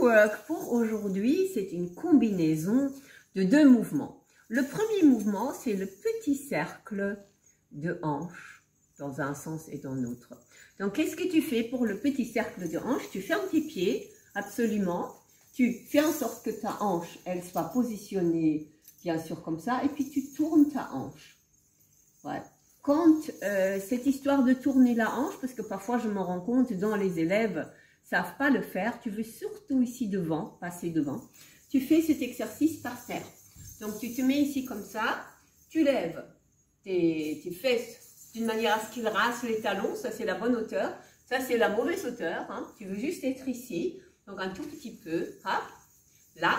work pour aujourd'hui, c'est une combinaison de deux mouvements. Le premier mouvement, c'est le petit cercle de hanche dans un sens et dans l'autre. Donc, qu'est-ce que tu fais pour le petit cercle de hanche? Tu fermes tes pieds, absolument. Tu fais en sorte que ta hanche, elle soit positionnée, bien sûr, comme ça. Et puis, tu tournes ta hanche. Ouais. Quand cette histoire de tourner la hanche, parce que parfois, je me rends compte dans les élèves, savent pas le faire. Tu veux surtout ici devant, passer devant. Tu fais cet exercice par terre. Donc, tu te mets ici comme ça. Tu lèves tes fesses d'une manière à ce qu'ils rassent les talons. Ça, c'est la bonne hauteur. Ça, c'est la mauvaise hauteur. Hein. Tu veux juste être ici. Donc, un tout petit peu. Hop, là.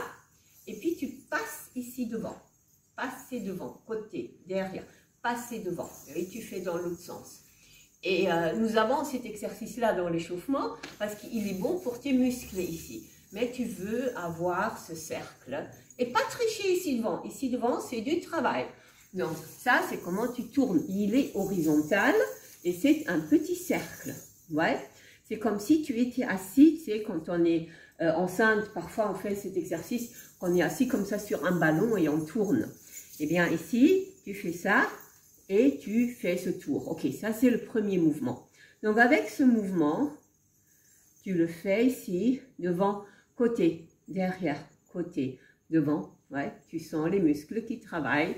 Et puis, tu passes ici devant. Passer devant, côté, derrière. Passer devant. Et tu fais dans l'autre sens. Et nous avons cet exercice-là dans l'échauffement parce qu'il est bon pour tes muscles ici. Mais tu veux avoir ce cercle et pas tricher ici devant. Ici devant, c'est du travail. Donc, ça, c'est comment tu tournes. Il est horizontal et c'est un petit cercle. Ouais. C'est comme si tu étais assis. Tu sais, quand on est enceinte, parfois on fait cet exercice, on est assis comme ça sur un ballon et on tourne. Eh bien, ici, tu fais ça. Et tu fais ce tour. Ok, ça c'est le premier mouvement. Donc avec ce mouvement, tu le fais ici, devant, côté, derrière, côté, devant. Ouais, tu sens les muscles qui travaillent.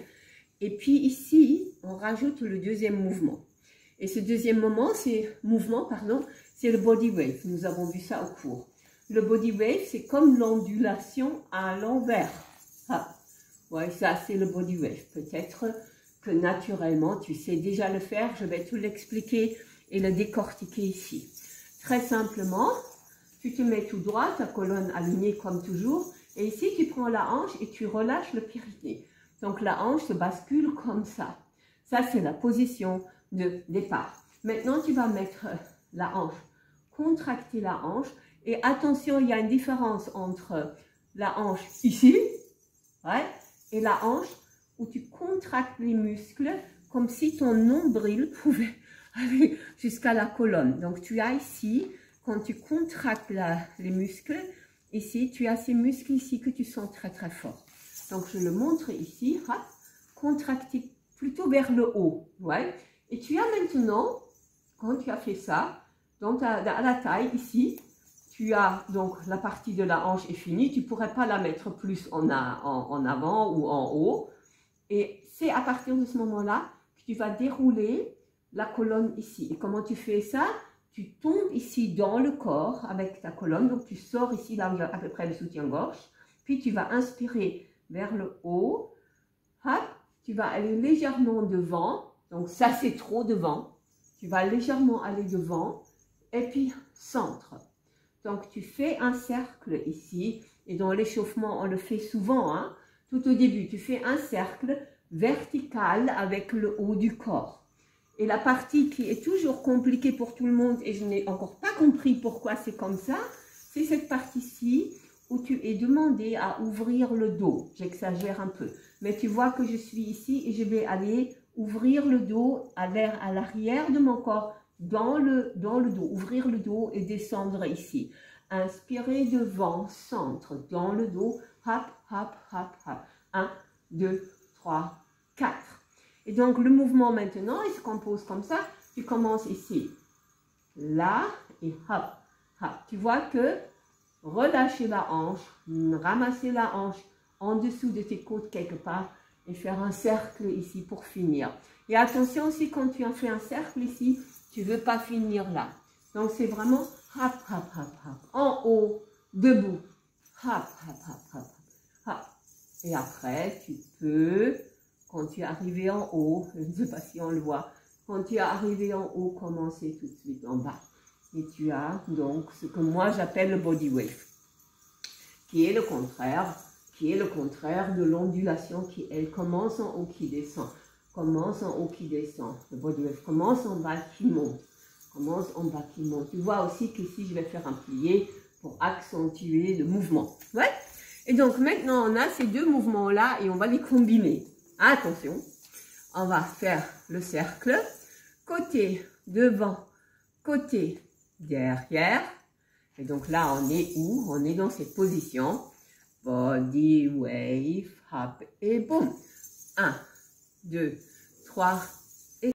Et puis ici, on rajoute le deuxième mouvement. Et ce deuxième mouvement, c'est le body wave. Nous avons vu ça au cours. Le body wave, c'est comme l'ondulation à l'envers. Ah, ouais, ça c'est le body wave. Peut-être que naturellement, tu sais déjà le faire. Je vais tout l'expliquer et le décortiquer ici. Très simplement, tu te mets tout droit, ta colonne alignée comme toujours. Et ici, tu prends la hanche et tu relâches le périnée. Donc, la hanche se bascule comme ça. Ça, c'est la position de départ. Maintenant, tu vas mettre la hanche, contracter la hanche. Et attention, il y a une différence entre la hanche ici, ouais, et la hanche où tu contractes les muscles comme si ton nombril pouvait aller jusqu'à la colonne. Donc, tu as ici, quand tu contractes les muscles, ici, tu as ces muscles ici que tu sens très, très fort. Donc, je le montre ici, hop, contracté plutôt vers le haut. Ouais. Et tu as maintenant, quand tu as fait ça, donc à la taille ici, tu as donc la partie de la hanche est finie. Tu ne pourrais pas la mettre plus en avant ou en haut. Et c'est à partir de ce moment-là que tu vas dérouler la colonne ici. Et comment tu fais ça? Tu tombes ici dans le corps avec ta colonne. Donc, tu sors ici, là où il y a à peu près le soutien-gorge. Puis, tu vas inspirer vers le haut. Hop, tu vas aller légèrement devant. Donc, ça, c'est trop devant. Tu vas légèrement aller devant. Et puis, centre. Donc, tu fais un cercle ici. Et dans l'échauffement, on le fait souvent, hein. Tout au début, tu fais un cercle vertical avec le haut du corps. Et la partie qui est toujours compliquée pour tout le monde, et je n'ai encore pas compris pourquoi c'est comme ça, c'est cette partie-ci où tu es demandé à ouvrir le dos. J'exagère un peu. Mais tu vois que je suis ici et je vais aller ouvrir le dos à l'arrière de mon corps, dans le dos. Ouvrir le dos et descendre ici. Inspirer devant, centre, dans le dos. Hop, hop, hop, hop. 1, 2, 3, 4. Et donc, le mouvement maintenant, il se compose comme ça. Tu commences ici, là, et hop, hop. Tu vois que relâcher la hanche, ramasser la hanche en dessous de tes côtes quelque part et faire un cercle ici pour finir. Et attention aussi, quand tu as fait un cercle ici, tu ne veux pas finir là. Donc, c'est vraiment hop, hop, hop, hop. En haut, debout. Hop, hop, hop, hop, hop. Et après, tu peux, quand tu es arrivé en haut, je ne sais pas si on le voit, quand tu es arrivé en haut, commencer tout de suite en bas. Et tu as donc ce que moi j'appelle le body wave, qui est le contraire de l'ondulation qui, elle, commence en haut, qui descend. Commence en haut, qui descend. Le body wave commence en bas, qui monte. Commence en bas, qui monte. Tu vois aussi qu'ici, je vais faire un plié pour accentuer le mouvement. Ouais? Et donc, maintenant, on a ces deux mouvements-là et on va les combiner. Attention, on va faire le cercle. Côté devant, côté derrière. Et donc là, on est où? On est dans cette position. Body, wave, hop et boum. 1, 2, 3,